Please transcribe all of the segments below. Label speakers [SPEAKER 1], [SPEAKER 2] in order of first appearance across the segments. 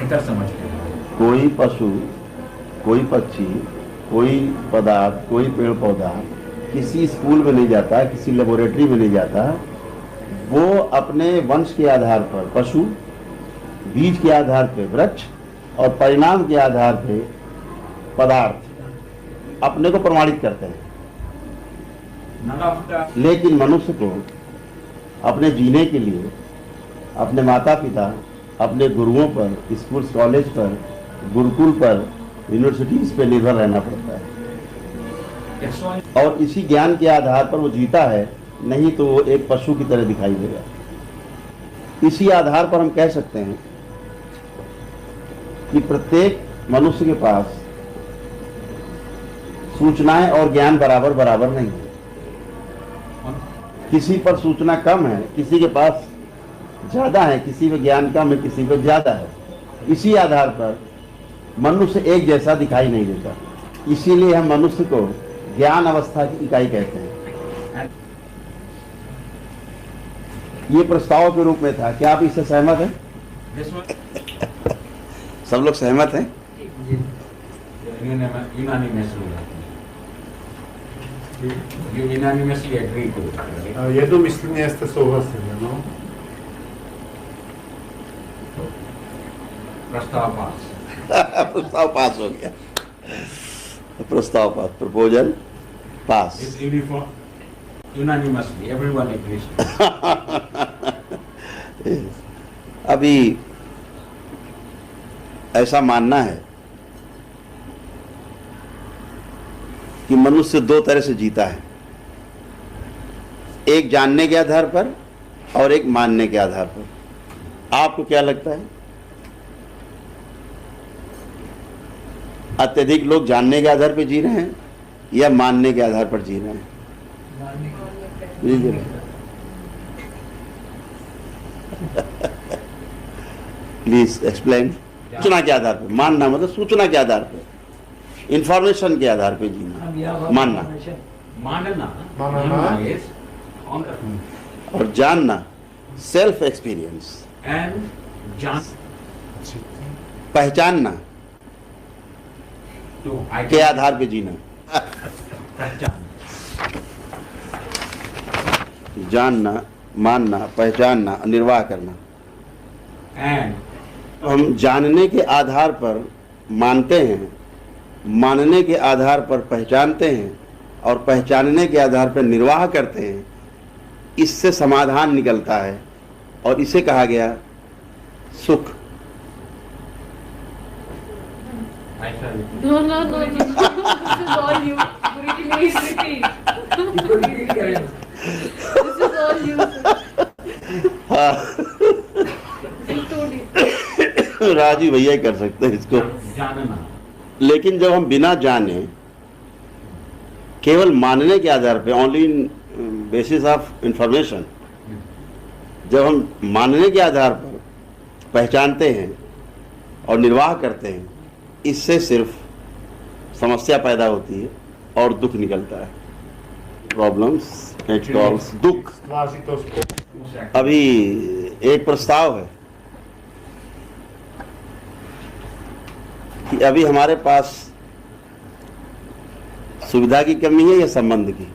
[SPEAKER 1] बेहतर समझते हैं।
[SPEAKER 2] कोई पशु, कोई पक्षी, कोई पदार्थ, कोई पेड़ पौधा किसी स्कूल में नहीं जाता, किसी लेबोरेटरी में नहीं जाता। वो अपने वंश के आधार पर पशु, बीज के आधार पर वृक्ष और परिणाम के आधार पर पदार्थ अपने को प्रमाणित करते हैं। लेकिन मनुष्य को अपने जीने के लिए अपने माता पिता, अपने गुरुओं पर, स्कूल कॉलेज पर, गुरुकुल पर, यूनिवर्सिटीज पर निर्भर रहना पड़ता है और इसी ज्ञान के आधार पर वो जीता है, नहीं तो वो एक पशु की तरह दिखाई देगा। इसी आधार पर हम कह सकते हैं कि प्रत्येक मनुष्य के पास सूचनाएं और ज्ञान बराबर बराबर नहीं है। किसी पर सूचना कम है, किसी के पास ज्यादा है, किसी में ज्ञान कम है, किसी में ज्यादा है। इसी आधार पर मनुष्य एक जैसा दिखाई नहीं देता। इसीलिए हम मनुष्य को ज्ञान अवस्था की इकाई कहते हैं। ये प्रस्ताव के रूप में था। क्या आप इससे सहमत हैं? सब लोग सहमत हैं?
[SPEAKER 1] Unanimously agree to it.
[SPEAKER 3] Jednomyslně jste souhlasili, no?
[SPEAKER 1] प्रस्ताव पास।
[SPEAKER 2] प्रस्ताव पास हो गया। प्रस्ताव pass, proposal pass.
[SPEAKER 1] It's uniform, unanimously, everyone agrees.
[SPEAKER 2] अभी ऐसा मानना है कि मनुष्य दो तरह से जीता है, एक जानने के आधार पर और एक मानने के आधार पर। आपको क्या लगता है? अत्यधिक लोग जानने के आधार पर जी रहे हैं या मानने के आधार पर जी रहे हैं? Please explain. सूचना के आधार पर मानना मतलब सूचना के आधार पर, इंफॉर्मेशन के आधार पे जीना, मानना।
[SPEAKER 1] मानना is on
[SPEAKER 2] और जानना सेल्फ एक्सपीरियंस,
[SPEAKER 1] and जान
[SPEAKER 2] पहचानना
[SPEAKER 1] तो
[SPEAKER 2] के आधार पे जीना। जानना, मानना, पहचानना, निर्वाह करना।
[SPEAKER 1] and
[SPEAKER 2] हम जानने के आधार पर मानते हैं, मानने के आधार पर पहचानते हैं और पहचानने के आधार पर निर्वाह करते हैं। इससे समाधान निकलता है और इसे कहा गया सुख।
[SPEAKER 4] No. This is all you. Please repeat. This is all you.
[SPEAKER 2] Raju भैया ही कर सकते हैं इसको।
[SPEAKER 1] जानना।
[SPEAKER 2] लेकिन जब हम बिना जाने केवल मानने के आधार पे, ओनली बेसिस ऑफ इंफॉर्मेशन, जब हम मानने के आधार पर पहचानते हैं और निर्वाह करते हैं, इससे सिर्फ समस्या पैदा होती है और दुख निकलता है। प्रॉब्लम्स इट कॉल्स दुख। अभी एक प्रस्ताव है कि अभी हमारे पास सुविधा की कमी है या संबंध की?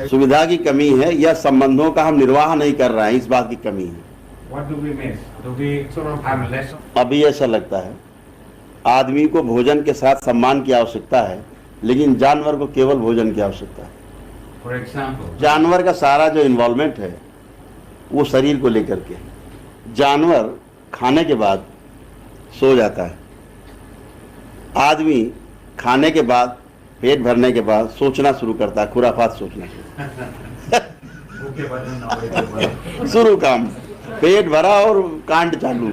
[SPEAKER 2] सुविधा की कमी है या संबंधों का हम निर्वाह नहीं कर रहे हैं, इस बात की कमी है।
[SPEAKER 1] What do we miss? Do we have less?
[SPEAKER 2] अभी ऐसा लगता है आदमी को भोजन के साथ सम्मान की आवश्यकता है, लेकिन जानवर को केवल भोजन की आवश्यकता है।
[SPEAKER 1] For example,
[SPEAKER 2] जानवर का सारा जो इन्वॉल्वमेंट है वो शरीर को लेकर के। जानवर खाने के बाद सो जाता है, आदमी खाने के बाद, पेट भरने के बाद सोचना शुरू करता है, खुराफात सोचना शुरू। काम पेट भरा और कांड चालू।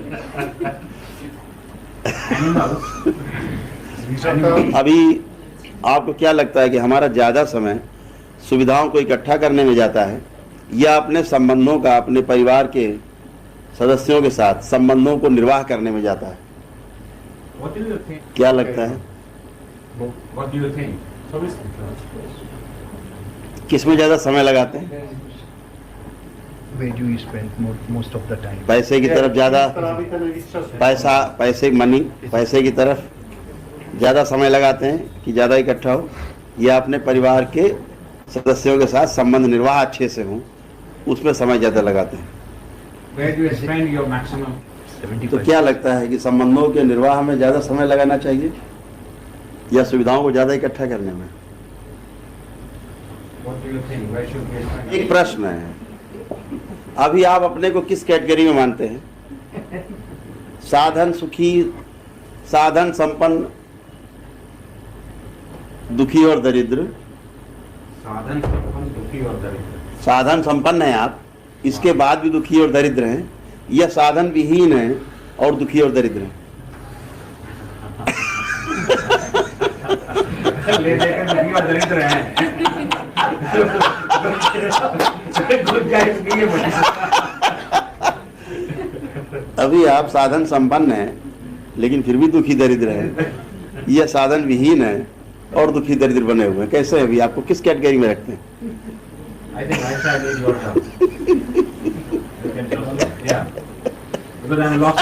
[SPEAKER 2] अभी आपको क्या लगता है कि हमारा ज्यादा समय सुविधाओं को इकट्ठा करने में जाता है या अपने संबंधों का, अपने परिवार के सदस्यों के साथ संबंधों को निर्वाह करने में जाता है?
[SPEAKER 1] what do you think?
[SPEAKER 2] क्या लगता है?
[SPEAKER 1] What do you think?
[SPEAKER 2] किसमें ज्यादा समय लगाते हैं?
[SPEAKER 5] Where do you spend most of the time?
[SPEAKER 2] पैसे की तरफ ज़्यादा पैसे की तरफ ज़्यादा समय लगाते हैं कि ज़्यादा इकट्ठा हो, या अपने परिवार के सदस्यों के साथ संबंध निर्वाह अच्छे से हो, उसमें समय ज़्यादा लगाते हैं।
[SPEAKER 1] Where do you spend your maximum?
[SPEAKER 2] तो क्या लगता है कि संबंधों के निर्वाह में ज़्यादा समय लगाना चाहिए या सुविधाओं को ज़्यादा इकट्ठा करने में?
[SPEAKER 1] What do you think? Where should we spend?
[SPEAKER 2] एक प्रश्न है, अभी आप अपने को किस कैटेगरी में मानते हैं? साधन सुखी, साधन संपन्न, दुखी और दरिद्र?
[SPEAKER 1] साधन संपन्न, दुखी और दरिद्र।
[SPEAKER 2] साधन संपन्न है आप, इसके बाद भी दुखी और दरिद्र हैं, या साधन विहीन है और दुखी और दरिद्र हैं?
[SPEAKER 1] ले लेकर दुखी और दरिद्र हैं। Good guys की ये बड़ी।
[SPEAKER 2] अभी आप साधन संपन्न हैं लेकिन फिर भी दुखी दरिद्र हैं, या साधन विहीन है और दुखी दरिद्र बने हुए हैं? कैसे अभी आपको किस कैटेगरी में रखते हैं?
[SPEAKER 1] I think I shall need your help. You can tell me. Yeah. Because I'm lost.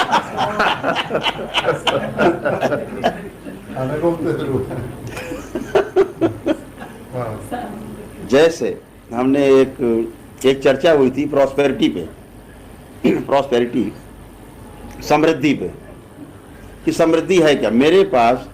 [SPEAKER 2] जैसे हमने एक चर्चा हुई थी प्रॉस्पेरिटी पे, प्रॉस्पेरिटी समृद्धि पे, कि समृद्धि है क्या? मेरे पास